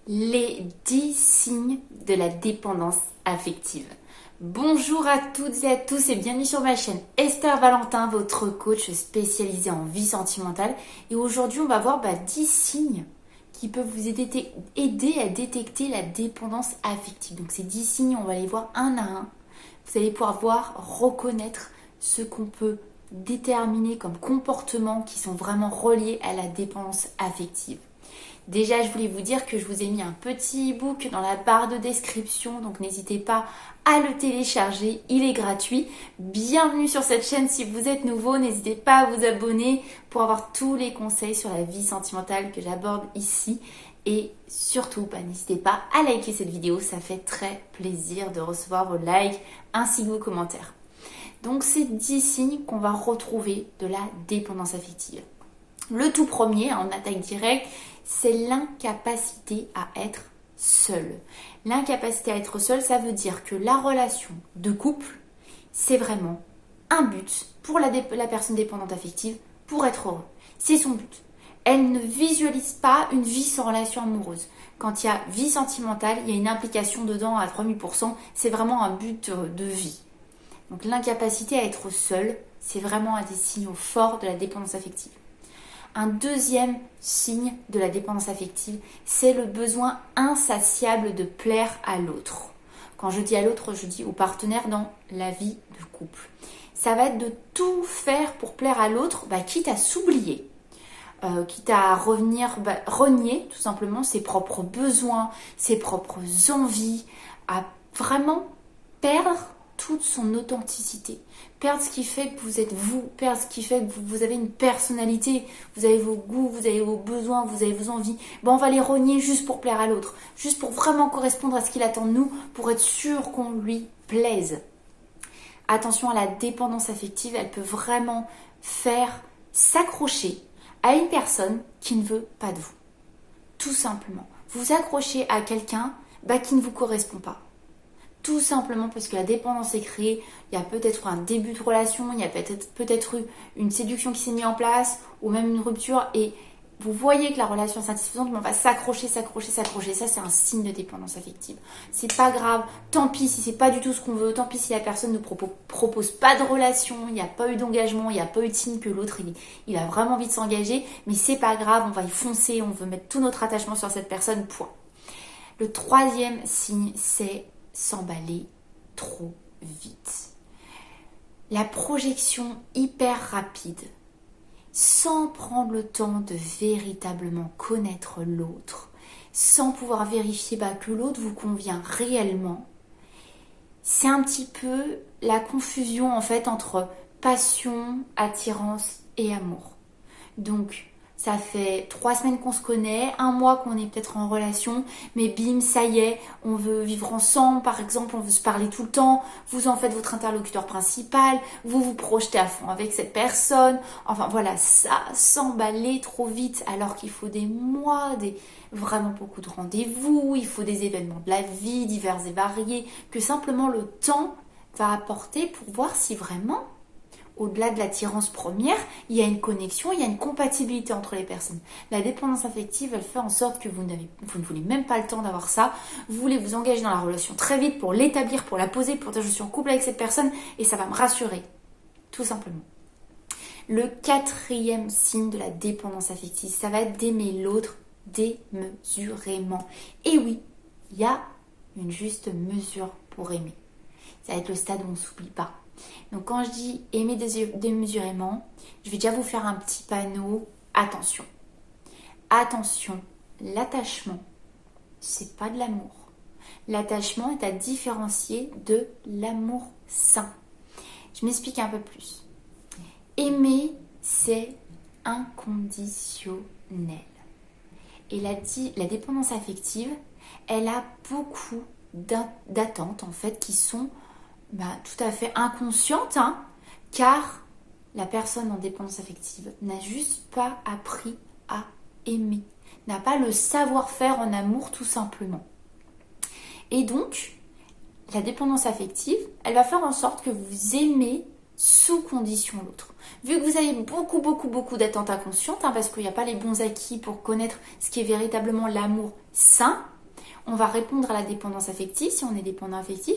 les 10 signes de la dépendance affective. Bonjour à toutes et à tous et bienvenue sur ma chaîne Esther Valentin, votre coach spécialisé en vie sentimentale. Et aujourd'hui, on va voir 10 signes qui peuvent vous aider à détecter la dépendance affective. Donc ces 10 signes, on va les voir un à un. Vous allez pouvoir reconnaître ce qu'on peut déterminer comme comportements qui sont vraiment reliés à la dépendance affective. Déjà, je voulais vous dire que je vous ai mis un petit e-book dans la barre de description, donc n'hésitez pas à le télécharger, il est gratuit. Bienvenue sur cette chaîne si vous êtes nouveau, n'hésitez pas à vous abonner pour avoir tous les conseils sur la vie sentimentale que j'aborde ici. Et surtout, n'hésitez pas à liker cette vidéo, ça fait très plaisir de recevoir vos likes ainsi que vos commentaires. Donc, c'est 10 signes qu'on va retrouver de la dépendance affective. Le tout premier, en attaque directe, c'est l'incapacité à être seul. L'incapacité à être seul, ça veut dire que la relation de couple, c'est vraiment un but pour la personne dépendante affective pour être heureux. C'est son but. Elle ne visualise pas une vie sans relation amoureuse. Quand il y a vie sentimentale, il y a une implication dedans à 3000%. C'est vraiment un but de vie. Donc l'incapacité à être seul, c'est vraiment un des signaux forts de la dépendance affective. Un deuxième signe de la dépendance affective, c'est le besoin insatiable de plaire à l'autre. Quand je dis à l'autre, je dis au partenaire dans la vie de couple. Ça va être de tout faire pour plaire à l'autre, quitte à s'oublier, quitte à renier tout simplement ses propres besoins, ses propres envies, à vraiment perdre toute son authenticité, perdre ce qui fait que vous êtes vous, perdre ce qui fait que vous avez une personnalité, vous avez vos goûts, vous avez vos besoins, vous avez vos envies. On va les renier juste pour plaire à l'autre, juste pour vraiment correspondre à ce qu'il attend de nous, pour être sûr qu'on lui plaise. Attention à la dépendance affective, elle peut vraiment faire s'accrocher à une personne qui ne veut pas de vous. Tout simplement. Vous accrochez à quelqu'un qui ne vous correspond pas. Tout simplement parce que la dépendance est créée, il y a peut-être un début de relation, il y a peut-être eu une séduction qui s'est mise en place ou même une rupture et vous voyez que la relation est insatisfaisante, mais on va s'accrocher. Ça, c'est un signe de dépendance affective. C'est pas grave, tant pis si c'est pas du tout ce qu'on veut, tant pis si la personne ne propose pas de relation, il n'y a pas eu d'engagement, il n'y a pas eu de signe que l'autre il a vraiment envie de s'engager, mais c'est pas grave, on va y foncer, on veut mettre tout notre attachement sur cette personne, point. Le troisième signe, c'est s'emballer trop vite. La projection hyper rapide, sans prendre le temps de véritablement connaître l'autre, sans pouvoir vérifier que l'autre vous convient réellement. C'est un petit peu la confusion en fait entre passion, attirance et amour. Donc, ça fait 3 semaines qu'on se connaît, 1 mois qu'on est peut-être en relation, mais bim, ça y est, on veut vivre ensemble, par exemple, on veut se parler tout le temps, vous en faites votre interlocuteur principal, vous vous projetez à fond avec cette personne, enfin voilà, ça s'emballer trop vite alors qu'il faut des mois, vraiment beaucoup de rendez-vous, il faut des événements de la vie divers et variés, que simplement le temps va apporter pour voir si vraiment au-delà de l'attirance première, il y a une connexion, il y a une compatibilité entre les personnes. La dépendance affective, elle fait en sorte que vous ne voulez même pas le temps d'avoir ça. Vous voulez vous engager dans la relation très vite pour l'établir, pour la poser, pour dire je suis en couple avec cette personne et ça va me rassurer. Tout simplement. Le quatrième signe de la dépendance affective, ça va être d'aimer l'autre démesurément. Et oui, il y a une juste mesure pour aimer. Ça va être le stade où on ne s'oublie pas. Donc quand je dis aimer démesurément, je vais déjà vous faire un petit panneau. Attention. Attention, l'attachement, c'est pas de l'amour. L'attachement est à différencier de l'amour sain. Je m'explique un peu plus. Aimer, c'est inconditionnel. Et la dépendance affective, elle a beaucoup d'attentes en fait qui sont tout à fait inconsciente, car la personne en dépendance affective n'a juste pas appris à aimer, n'a pas le savoir-faire en amour tout simplement. Et donc, la dépendance affective, elle va faire en sorte que vous aimez sous condition l'autre. Vu que vous avez beaucoup d'attentes inconscientes, parce qu'il n'y a pas les bons acquis pour connaître ce qui est véritablement l'amour sain, On va répondre à la dépendance affective si on est dépendant affectif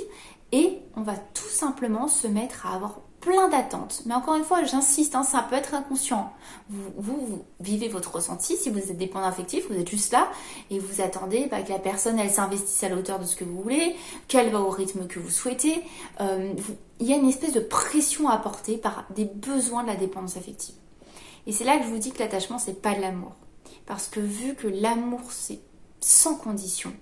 et on va tout simplement se mettre à avoir plein d'attentes. Mais encore une fois, j'insiste, hein, ça peut être inconscient. Vous vivez votre ressenti. Si vous êtes dépendant affectif, vous êtes juste là et vous attendez que la personne, elle s'investisse à la hauteur de ce que vous voulez, qu'elle va au rythme que vous souhaitez. Il y a une espèce de pression à apporter par des besoins de la dépendance affective. Et c'est là que je vous dis que l'attachement, c'est pas de l'amour. Parce que vu que l'amour, c'est sans condition,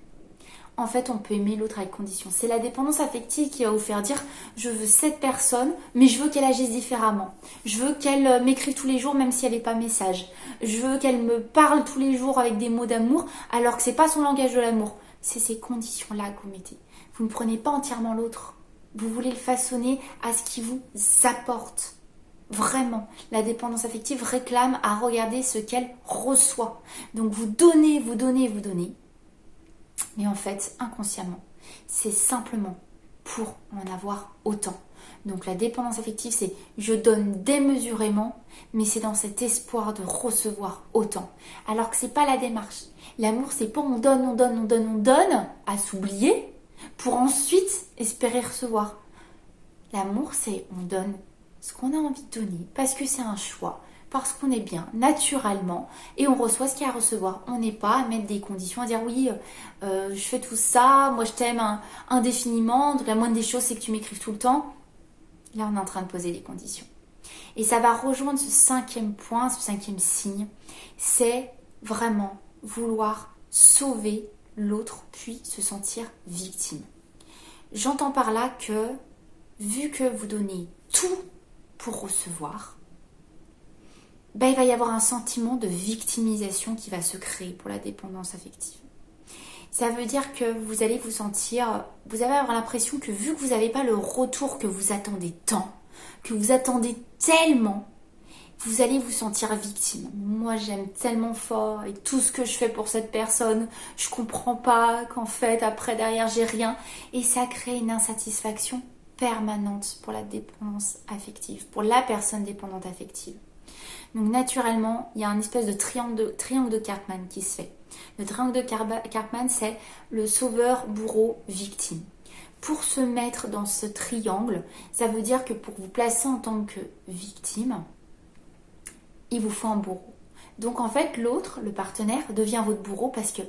en fait, on peut aimer l'autre avec condition. C'est la dépendance affective qui va vous faire dire « Je veux cette personne, mais je veux qu'elle agisse différemment. Je veux qu'elle m'écrive tous les jours, même si elle n'est pas message. Je veux qu'elle me parle tous les jours avec des mots d'amour, alors que c'est pas son langage de l'amour. » C'est ces conditions-là que vous mettez. Vous ne prenez pas entièrement l'autre. Vous voulez le façonner à ce qui vous apporte. Vraiment, la dépendance affective réclame à regarder ce qu'elle reçoit. Donc vous donnez, vous donnez, vous donnez. Mais en fait, inconsciemment, c'est simplement pour en avoir autant. Donc la dépendance affective, c'est je donne démesurément, mais c'est dans cet espoir de recevoir autant. Alors que c'est pas la démarche. L'amour, c'est pas on donne, on donne, on donne, on donne, à s'oublier, pour ensuite espérer recevoir. L'amour, c'est on donne ce qu'on a envie de donner, parce que c'est un choix, parce qu'on est bien naturellement et on reçoit ce qu'il y a à recevoir. On n'est pas à mettre des conditions, à dire oui, je fais tout ça, moi je t'aime indéfiniment, donc la moindre des choses c'est que tu m'écrives tout le temps. Là on est en train de poser des conditions. Et ça va rejoindre ce 5e point, ce 5e signe, c'est vraiment vouloir sauver l'autre puis se sentir victime. J'entends par là que vu que vous donnez tout pour recevoir, il va y avoir un sentiment de victimisation qui va se créer pour la dépendance affective. Ça veut dire que vous allez vous sentir, vous allez avoir l'impression que vu que vous n'avez pas le retour que vous attendez tant, que vous attendez tellement, vous allez vous sentir victime. Moi j'aime tellement fort et tout ce que je fais pour cette personne, je comprends pas qu'en fait après derrière j'ai rien. Et ça crée une insatisfaction permanente pour la dépendance affective, pour la personne dépendante affective. Donc naturellement, il y a un espèce de triangle de Karpman qui se fait. Le triangle de Karpman, c'est le sauveur, bourreau, victime. Pour se mettre dans ce triangle, ça veut dire que pour vous placer en tant que victime, il vous faut un bourreau. Donc en fait, l'autre, le partenaire, devient votre bourreau parce que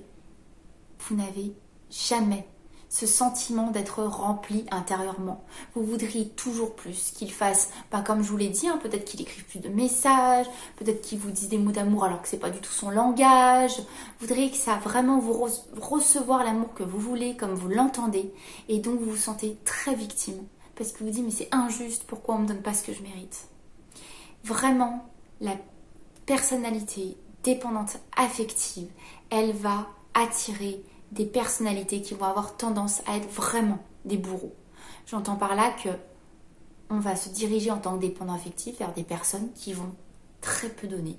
vous n'avez jamais ce sentiment d'être rempli intérieurement. Vous voudriez toujours plus qu'il fasse, comme je vous l'ai dit, peut-être qu'il écrive plus de messages, peut-être qu'il vous dise des mots d'amour alors que c'est pas du tout son langage. Vous voudriez que ça vraiment vous recevoir l'amour que vous voulez, comme vous l'entendez, et donc vous vous sentez très victime parce que vous dites mais c'est injuste, pourquoi on me donne pas ce que je mérite. Vraiment, la personnalité dépendante affective, elle va attirer des personnalités qui vont avoir tendance à être vraiment des bourreaux. J'entends par là que on va se diriger en tant que dépendant affectif vers des personnes qui vont très peu donner,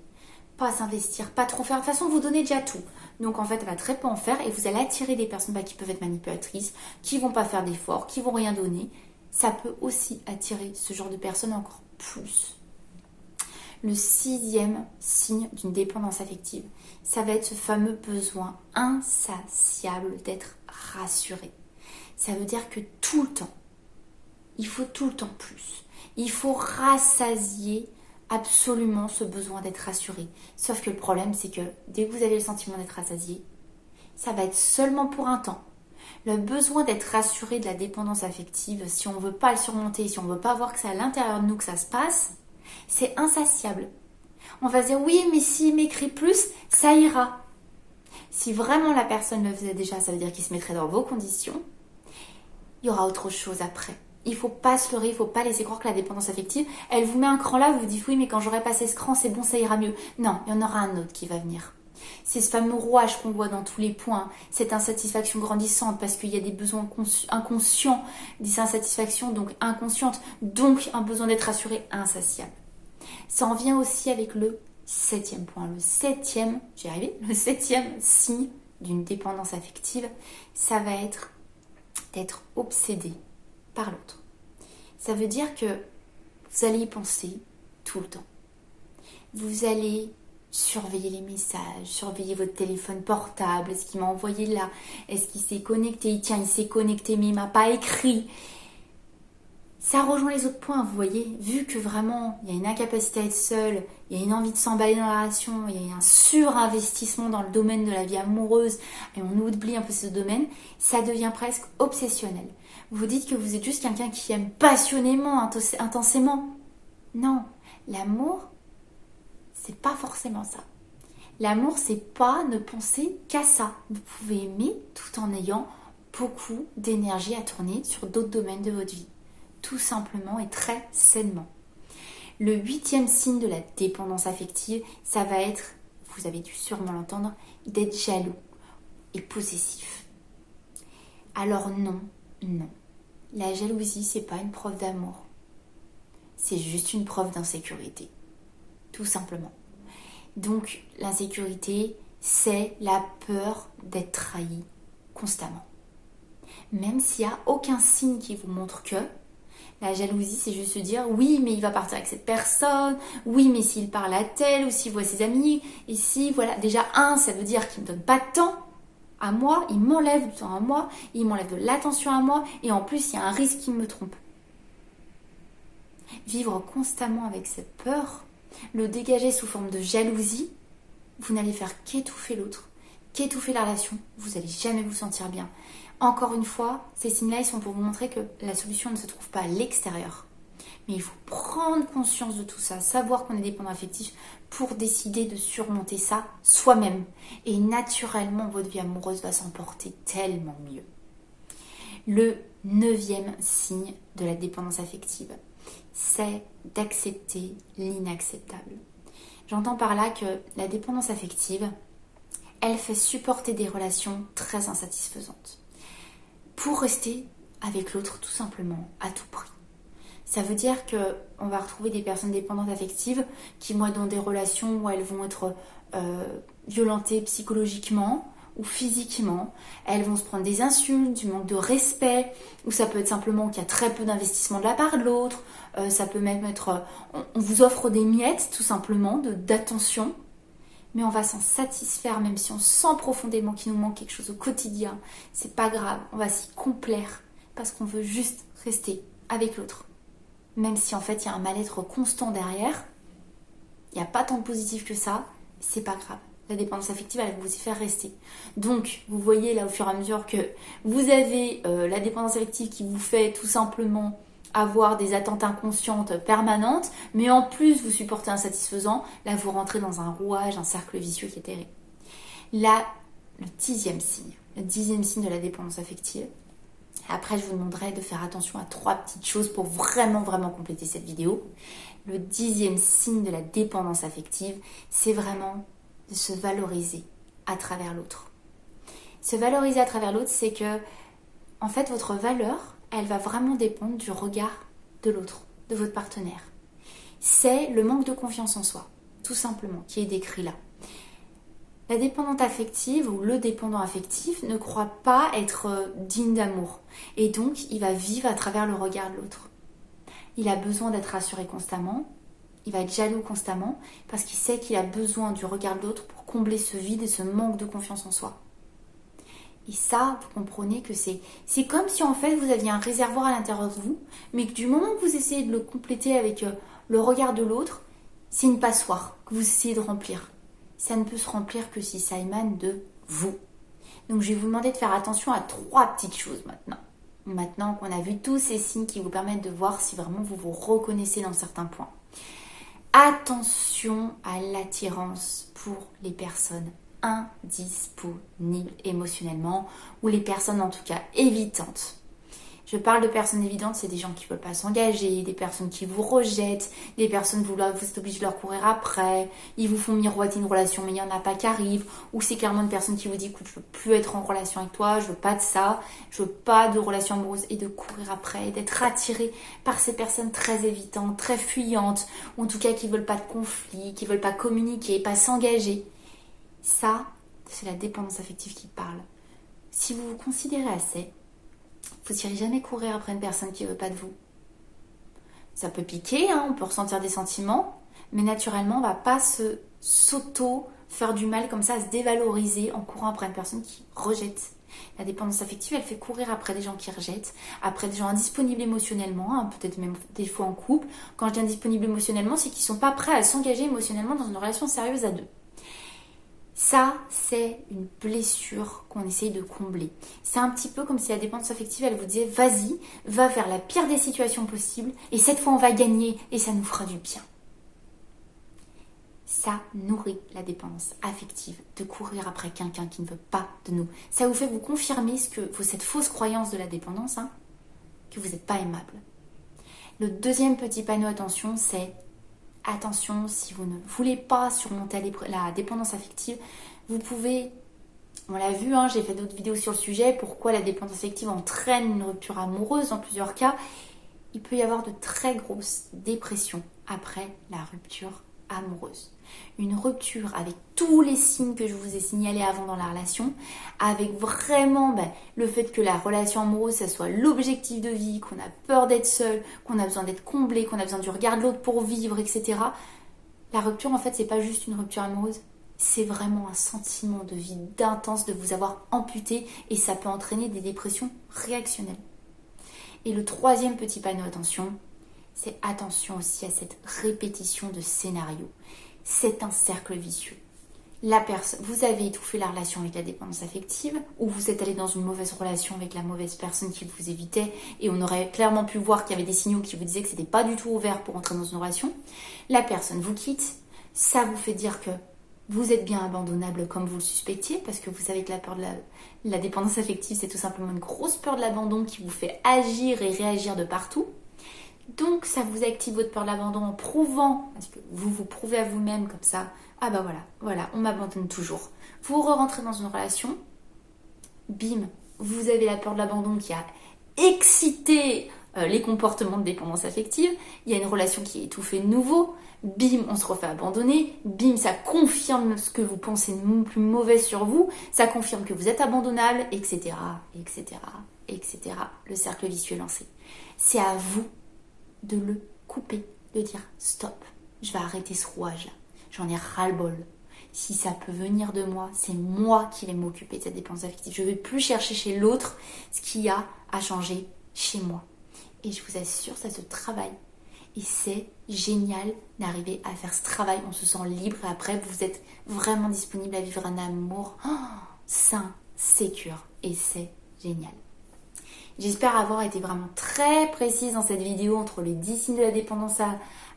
pas s'investir, pas trop faire. De toute façon, vous donnez déjà tout. Donc en fait, elle va très peu en faire et vous allez attirer des personnes qui peuvent être manipulatrices, qui vont pas faire d'efforts, qui vont rien donner. Ça peut aussi attirer ce genre de personnes encore plus. Le 6e signe d'une dépendance affective, ça va être ce fameux besoin insatiable d'être rassuré. Ça veut dire que tout le temps, il faut tout le temps plus. Il faut rassasier absolument ce besoin d'être rassuré. Sauf que le problème, c'est que dès que vous avez le sentiment d'être rassasié, ça va être seulement pour un temps. Le besoin d'être rassuré de la dépendance affective, si on ne veut pas le surmonter, si on ne veut pas voir que c'est à l'intérieur de nous que ça se passe, c'est insatiable. On va se dire oui, mais s'il m'écrit plus, ça ira. Si vraiment la personne le faisait déjà, ça veut dire qu'il se mettrait dans vos conditions. Il y aura autre chose après. Il ne faut pas se leurrer, il ne faut pas laisser croire que la dépendance affective, elle vous met un cran là, vous vous dites oui, mais quand j'aurai passé ce cran, c'est bon, ça ira mieux. Non, il y en aura un autre qui va venir. C'est ce fameux rouage qu'on voit dans tous les points, cette insatisfaction grandissante parce qu'il y a des besoins inconscients, des insatisfactions donc inconscientes, donc un besoin d'être rassuré insatiable. Ça en vient aussi avec le 7e point. Le 7e, j'y arrivé, le 7e signe d'une dépendance affective, ça va être d'être obsédé par l'autre. Ça veut dire que vous allez y penser tout le temps. Vous allez Surveillez les messages, surveillez votre téléphone portable. Est-ce qu'il m'a envoyé là? Est-ce qu'il s'est connecté? Tiens, il s'est connecté mais il m'a pas écrit. Ça rejoint les autres points, vous voyez. Vu que vraiment, il y a une incapacité à être seul, il y a une envie de s'emballer dans la relation, il y a un surinvestissement dans le domaine de la vie amoureuse, et on oublie un peu ce domaine, ça devient presque obsessionnel. Vous dites que vous êtes juste quelqu'un qui aime passionnément, intensément. Non, l'amour, c'est pas forcément ça. L'amour, c'est pas ne penser qu'à ça. Vous pouvez aimer tout en ayant beaucoup d'énergie à tourner sur d'autres domaines de votre vie. Tout simplement et très sainement. Le 8e signe de la dépendance affective, ça va être, vous avez dû sûrement l'entendre, d'être jaloux et possessif. Alors non. La jalousie, c'est pas une preuve d'amour. C'est juste une preuve d'insécurité. Tout simplement. Donc, l'insécurité, c'est la peur d'être trahi constamment. Même s'il n'y a aucun signe qui vous montre que, la jalousie, c'est juste se dire, oui, mais il va partir avec cette personne, oui, mais s'il parle à tel, ou s'il voit ses amis, et si, voilà. Déjà, ça veut dire qu'il ne me donne pas de temps à moi, il m'enlève du temps à moi, il m'enlève de l'attention à moi, et en plus, il y a un risque qu'il me trompe. Vivre constamment avec cette peur, le dégager sous forme de jalousie, vous n'allez faire qu'étouffer l'autre, qu'étouffer la relation, vous n'allez jamais vous sentir bien. Encore une fois, ces signes-là, ils sont pour vous montrer que la solution ne se trouve pas à l'extérieur. Mais il faut prendre conscience de tout ça, savoir qu'on est dépendant affectif pour décider de surmonter ça soi-même. Et naturellement, votre vie amoureuse va s'en porter tellement mieux. Le 9e signe de la dépendance affective, c'est d'accepter l'inacceptable. J'entends par là que la dépendance affective, elle fait supporter des relations très insatisfaisantes pour rester avec l'autre tout simplement, à tout prix. Ça veut dire qu'on va retrouver des personnes dépendantes affectives qui vont être dans des relations où elles vont être violentées psychologiquement ou physiquement. Elles vont se prendre des insultes, du manque de respect, ou ça peut être simplement qu'il y a très peu d'investissement de la part de l'autre. Ça peut même être, on vous offre des miettes tout simplement d'attention, mais on va s'en satisfaire même si on sent profondément qu'il nous manque quelque chose au quotidien. C'est pas grave, on va s'y complaire parce qu'on veut juste rester avec l'autre. Même si en fait il y a un mal-être constant derrière, il n'y a pas tant de positif que ça, c'est pas grave. La dépendance affective, elle va vous y faire rester. Donc, vous voyez là au fur et à mesure que vous avez la dépendance affective qui vous fait tout simplement avoir des attentes inconscientes permanentes, mais en plus vous supportez insatisfaisant, là vous rentrez dans un rouage, un cercle vicieux qui est terrible. Là, le 10e signe de la dépendance affective. Après, je vous demanderai de faire attention à 3 petites choses pour vraiment compléter cette vidéo. Le 10e signe de la dépendance affective, c'est vraiment de se valoriser à travers l'autre. Se valoriser à travers l'autre, c'est que, en fait, votre valeur, elle va vraiment dépendre du regard de l'autre, de votre partenaire. C'est le manque de confiance en soi, tout simplement, qui est décrit là. La dépendante affective ou le dépendant affectif ne croit pas être digne d'amour. Et donc, il va vivre à travers le regard de l'autre. Il a besoin d'être rassuré constamment. Il va être jaloux constamment parce qu'il sait qu'il a besoin du regard de l'autre pour combler ce vide et ce manque de confiance en soi. Et ça, vous comprenez que c'est comme si en fait vous aviez un réservoir à l'intérieur de vous, mais que du moment que vous essayez de le compléter avec le regard de l'autre, c'est une passoire que vous essayez de remplir. Ça ne peut se remplir que si ça émane de vous. Donc je vais vous demander de faire attention à 3 petites choses maintenant. Maintenant qu'on a vu tous ces signes qui vous permettent de voir si vraiment vous vous reconnaissez dans certains points. Attention à l'attirance pour les personnes indisponibles émotionnellement ou les personnes en tout cas évitantes. Je parle de personnes évidentes, c'est des gens qui ne veulent pas s'engager, des personnes qui vous rejettent, des personnes vous êtes obligé de leur courir après, ils vous font miroiter une relation mais il n'y en a pas qui arrive, ou c'est clairement une personne qui vous dit écoute, je veux plus être en relation avec toi, je veux pas de ça, je veux pas de relation amoureuse, et de courir après, et d'être attiré par ces personnes très évitantes, très fuyantes, ou en tout cas qui veulent pas de conflit, qui veulent pas communiquer, pas s'engager. Ça, c'est la dépendance affective qui parle. Si vous vous considérez assez, vous n'irez jamais courir après une personne qui ne veut pas de vous. Ça peut piquer, on peut ressentir des sentiments, Mais naturellement, on va pas faire du mal comme ça, à se dévaloriser en courant après une personne qui rejette. La dépendance affective, elle fait courir après des gens qui rejettent, après des gens indisponibles émotionnellement, hein, peut-être même des fois en couple. Quand je dis indisponibles émotionnellement, c'est qu'ils sont pas prêts à s'engager émotionnellement dans une relation sérieuse à deux. Ça, c'est une blessure qu'on essaye de combler. C'est un petit peu comme si la dépendance affective, elle vous disait, vas-y, va vers la pire des situations possibles, et cette fois on va gagner, et ça nous fera du bien. Ça nourrit la dépendance affective, de courir après quelqu'un qui ne veut pas de nous. Ça vous fait vous confirmer cette fausse croyance de la dépendance, hein, que vous n'êtes pas aimable. Le deuxième petit panneau attention, c'est attention, si vous ne voulez pas surmonter la dépendance affective, vous pouvez, on l'a vu, hein, j'ai fait d'autres vidéos sur le sujet, pourquoi la dépendance affective entraîne une rupture amoureuse dans plusieurs cas. Il peut y avoir de très grosses dépressions après la rupture amoureuse. Une rupture avec tous les signes que je vous ai signalés avant dans la relation, avec vraiment le fait que la relation amoureuse, ça soit l'objectif de vie, qu'on a peur d'être seul, qu'on a besoin d'être comblé, qu'on a besoin du regard de l'autre pour vivre, etc. La rupture, en fait, c'est pas juste une rupture amoureuse, c'est vraiment un sentiment de vide intense, de vous avoir amputé, et ça peut entraîner des dépressions réactionnelles. Et le troisième petit panneau attention, c'est attention aussi à cette répétition de scénarios. C'est un cercle vicieux. Vous avez étouffé la relation avec la dépendance affective, ou vous êtes allé dans une mauvaise relation avec la mauvaise personne qui vous évitait, et on aurait clairement pu voir qu'il y avait des signaux qui vous disaient que c'était pas du tout ouvert pour entrer dans une relation. La personne vous quitte, ça vous fait dire que vous êtes bien abandonnable comme vous le suspectiez, parce que vous savez que la peur de la dépendance affective, c'est tout simplement une grosse peur de l'abandon qui vous fait agir et réagir de partout. Donc ça vous active votre peur de l'abandon en prouvant, parce que vous vous prouvez à vous-même comme ça, ah bah voilà, on m'abandonne toujours. Vous rentrez dans une relation, bim, vous avez la peur de l'abandon qui a excité les comportements de dépendance affective, il y a une relation qui est étouffée de nouveau, bim, on se refait abandonner, bim, ça confirme ce que vous pensez de plus mauvais sur vous, ça confirme que vous êtes abandonnable, etc., etc., etc. Le cercle vicieux est lancé. C'est à vous de le couper, de dire stop, je vais arrêter ce rouage-là, j'en ai ras-le-bol. Si ça peut venir de moi, c'est moi qui vais m'occuper de cette dépendance affective. Je ne vais plus chercher chez l'autre ce qu'il y a à changer chez moi. Et je vous assure, ça se travaille. Et c'est génial d'arriver à faire ce travail. On se sent libre et après, vous êtes vraiment disponible à vivre un amour sain, sécure. Et c'est génial. J'espère avoir été vraiment très précise dans cette vidéo entre les 10 signes de la dépendance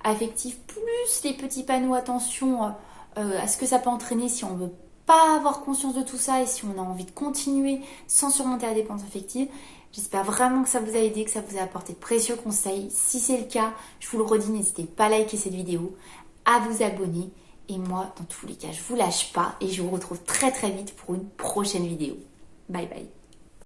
affective plus les petits panneaux attention à ce que ça peut entraîner si on ne veut pas avoir conscience de tout ça et si on a envie de continuer sans surmonter la dépendance affective. J'espère vraiment que ça vous a aidé, que ça vous a apporté de précieux conseils. Si c'est le cas, je vous le redis, n'hésitez pas à liker cette vidéo, à vous abonner. Et moi, dans tous les cas, je ne vous lâche pas et je vous retrouve très très vite pour une prochaine vidéo. Bye bye.